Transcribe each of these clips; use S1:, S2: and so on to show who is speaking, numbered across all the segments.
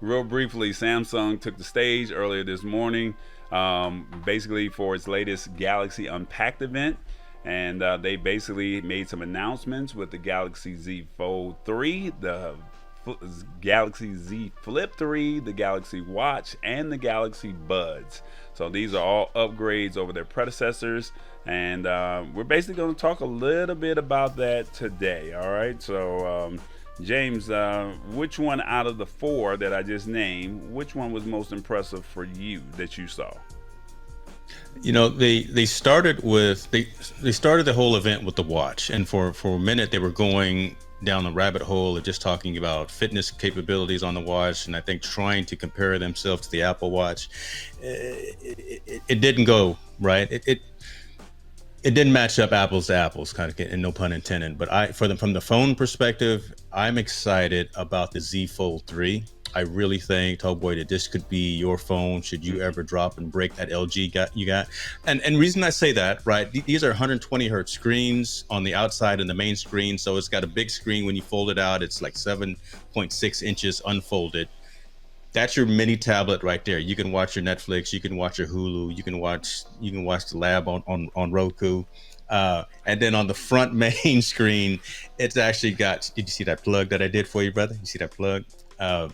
S1: Real briefly, Samsung took the stage earlier this morning, basically for its latest Galaxy Unpacked event. And they basically made some announcements with the Galaxy Z Fold 3, the Galaxy Z Flip 3, the Galaxy Watch, and the Galaxy Buds. So these are all upgrades over their predecessors. And we're basically going to talk a little bit about that today. All right. So, James, which one out of the four that I just named, which one was most impressive for you that you saw?
S2: They started with they started the whole event with the watch, and for a minute they were going down the rabbit hole of just talking about fitness capabilities on the watch, and I think trying to compare themselves to the Apple Watch. It didn't go right. It didn't match up apples to apples, kind of, and no pun intended. But from the phone perspective, I'm excited about the Z Fold 3. I really think, Tallboy, that this could be your phone should you ever drop and break that LG you got. And reason I say that, right? These are 120 hertz screens on the outside and the main screen, so it's got a big screen. When you fold it out, it's like 7.6 inches unfolded. That's your mini tablet right there. You can watch your Netflix, you can watch your Hulu, you can watch the lab on Roku. And then on the front main screen, it's actually got, did you see that plug that I did for you, brother? You see that plug? Uh,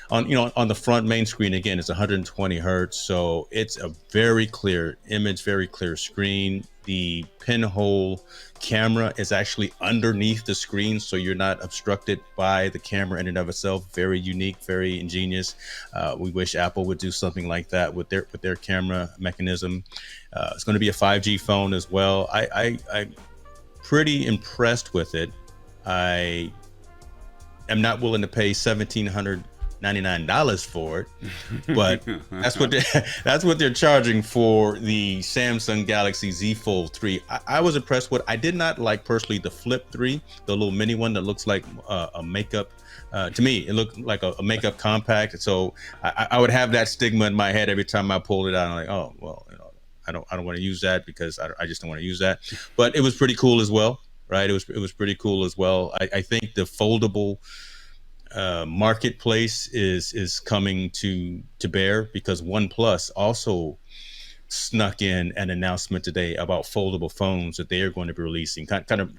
S2: on the front main screen, again, it's 120 hertz, so it's a very clear image, very clear screen. The pinhole camera is actually underneath the screen, so you're not obstructed by the camera in and of itself. Very unique, very ingenious. We wish Apple would do something like that with their camera mechanism. It's going to be a 5G phone as well. I'm pretty impressed with it. I am not willing to pay $1,799 for it, but that's what they're charging for the Samsung Galaxy Z Fold 3. I was impressed with. I did not like personally the Flip 3, the little mini one that looks like a makeup. To me, it looked like a makeup compact. So I would have that stigma in my head every time I pulled it out. I'm like, oh well, I don't want to use that because I just don't want to use that. But it was pretty cool as well, right? It was pretty cool as well. I think the foldable marketplace is coming to bear, because OnePlus also snuck in an announcement today about foldable phones that they are going to be releasing. Kind of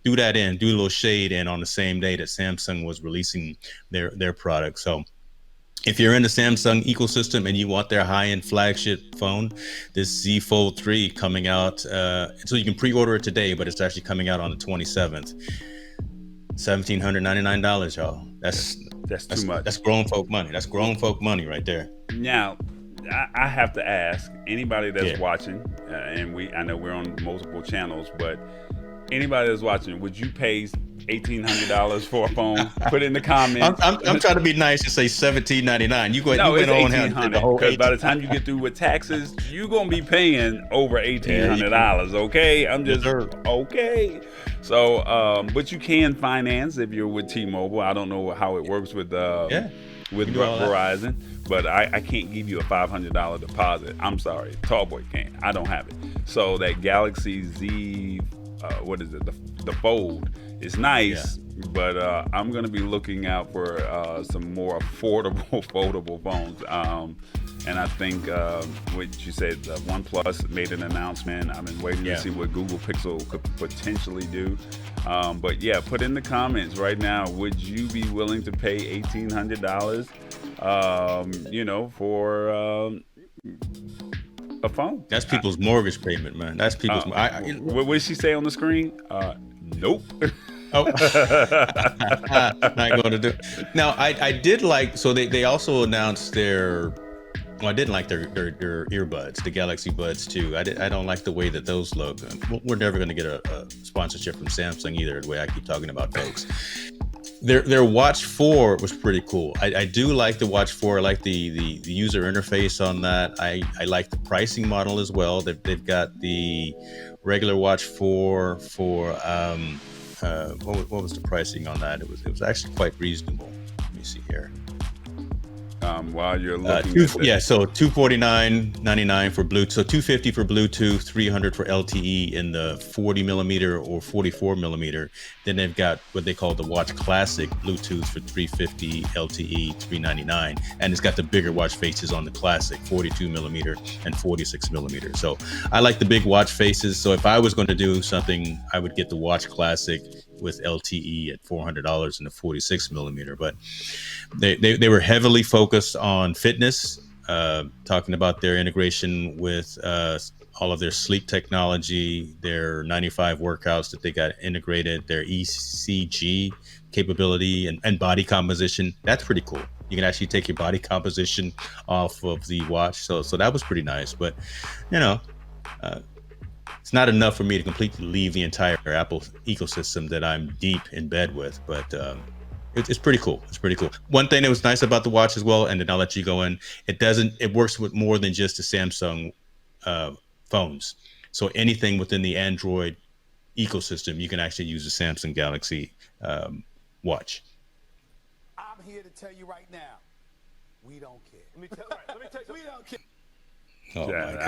S2: do a little shade in on the same day that Samsung was releasing their product. So if you're in the Samsung ecosystem and you want their high-end flagship phone, this Z Fold 3 coming out, so you can pre-order it today, but it's actually coming out on the 27th. $1,799, y'all.
S1: That's too much.
S2: That's grown folk money. That's grown folk money right there.
S1: Now, I have to ask anybody that's
S2: Yeah.
S1: watching, and I know we're on multiple channels, but anybody that's watching, would you pay $1,800 for a phone? Put it in the
S2: I'm,
S1: comments.
S2: I'm, I'm trying to be nice and say $1,799.
S1: No,
S2: You
S1: it's
S2: went on
S1: eighteen
S2: here and did
S1: hundred
S2: the whole
S1: because by the
S2: 18.
S1: time you get through with taxes, you're gonna be paying over eighteen
S2: There you
S1: hundred
S2: go.
S1: dollars. Okay, I'm
S2: Yes,
S1: just
S2: sir.
S1: okay. So, but you can finance if you're with T-Mobile. I don't know how it works
S2: Yeah,
S1: with
S2: you do all that.
S1: Verizon, but I can't give you a $500 deposit. I'm sorry, Tallboy can't. I don't have it. So that Galaxy Z, what is it? The Fold is
S2: Yeah.
S1: nice, but I'm gonna be looking out for some more affordable foldable phones. And I think what you said, OnePlus made an announcement. I've been waiting to
S2: Yeah.
S1: see what Google Pixel could potentially do. But yeah, put in the comments right now. Would you be willing to pay $1,800? For a phone?
S2: That's people's mortgage payment, man. That's people's.
S1: What did she say on the screen? Nope.
S2: Oh, not going to do. Now, I did like. So they also announced their. Well, I didn't like their earbuds, the Galaxy Buds too. I don't like the way that those look. We're never going to get a sponsorship from Samsung either. The way I keep talking about folks. Their Watch 4 was pretty cool. I do like the Watch 4. I like the user interface on that. I like the pricing model as well. They've got the regular Watch 4 for what was the pricing on that? It was actually quite reasonable. Let me see here.
S1: while you're looking at this.
S2: Yeah, so $249.99 for Bluetooth, so $250 for Bluetooth, $300 for LTE in the 40 millimeter or 44 millimeter. Then they've got what they call the Watch Classic Bluetooth for $350, LTE $399, and it's got the bigger watch faces on the Classic, 42 millimeter and 46 millimeter. So I like the big watch faces. So if I was going to do something, I would get the Watch Classic with LTE at $400 and the 46 millimeter. But they were heavily focused on fitness, talking about their integration with all of their sleep technology, their 95 workouts that they got integrated, their ECG capability and body composition. That's pretty cool. You can actually take your body composition off of the watch. So that was pretty nice. But, it's not enough for me to completely leave the entire Apple ecosystem that I'm deep in bed with, but it's pretty cool. It's pretty cool. One thing that was nice about the watch as well, and then I'll let you go in, it works with more than just the Samsung phones. So anything within the Android ecosystem, you can actually use the Samsung Galaxy watch.
S3: I'm here to tell you right now, we don't care. Let me tell you, we don't care.
S2: Oh
S1: Yeah,
S2: my God.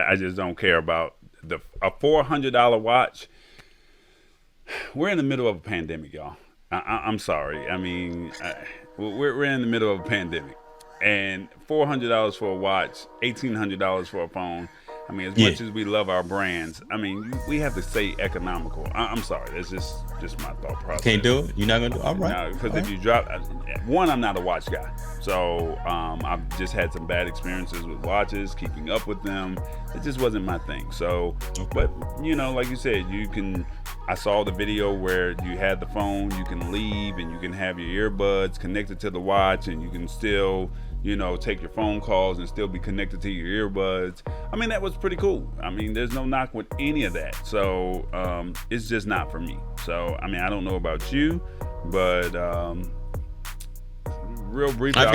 S1: I just don't care about a $400 watch. We're in the middle of a pandemic, y'all. I'm sorry. I mean, we're in the middle of a pandemic, and $400 for a watch, $1,800 for a phone. I mean, as much as we love our brands, I mean, we have to stay economical. I'm sorry. That's just my thought process.
S2: Can't do it? You're not going to do it? All right.
S1: Because if you drop, one, I'm not a watch guy. So I've just had some bad experiences with watches, keeping up with them. It just wasn't my thing. So, but, like you said, I saw the video where you had the phone, you can leave and you can have your earbuds connected to the watch and you can still, take your phone calls and still be connected to your earbuds. I mean, that was pretty cool. I mean, there's no knock with any of that. So it's just not for me. So, I mean, I don't know about you, but real brief.
S2: I've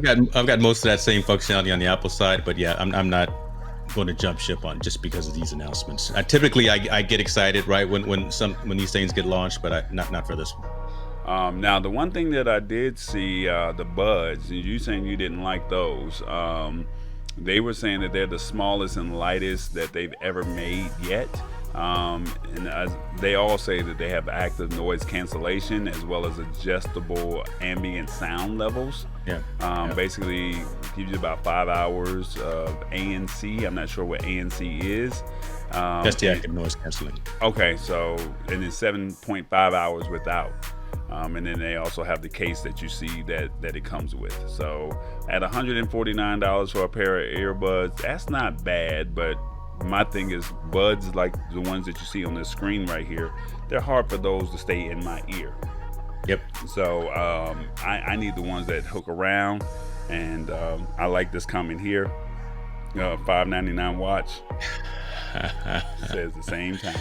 S2: got most of that same functionality on the Apple side, but yeah, I'm not going to jump ship on just because of these announcements. Typically I get excited right when these things get launched, but not for this one.
S1: Now, the one thing that I did see, the Buds, and you saying you didn't like those, they were saying that they're the smallest and lightest that they've ever made yet. And they all say that they have active noise cancellation as well as adjustable ambient sound levels. Basically gives you about 5 hours of ANC. I'm not sure what ANC is.
S2: That's the active noise canceling.
S1: Okay, so and then 7.5 hours without. And then they also have the case that you see that it comes with. So at $149 for a pair of earbuds, that's not bad. But my thing is, buds like the ones that you see on the screen right here, they're hard for those to stay in my ear.
S2: Yep.
S1: So I need the ones that hook around, and I like this comment here. $5.99 watch. Says the same time.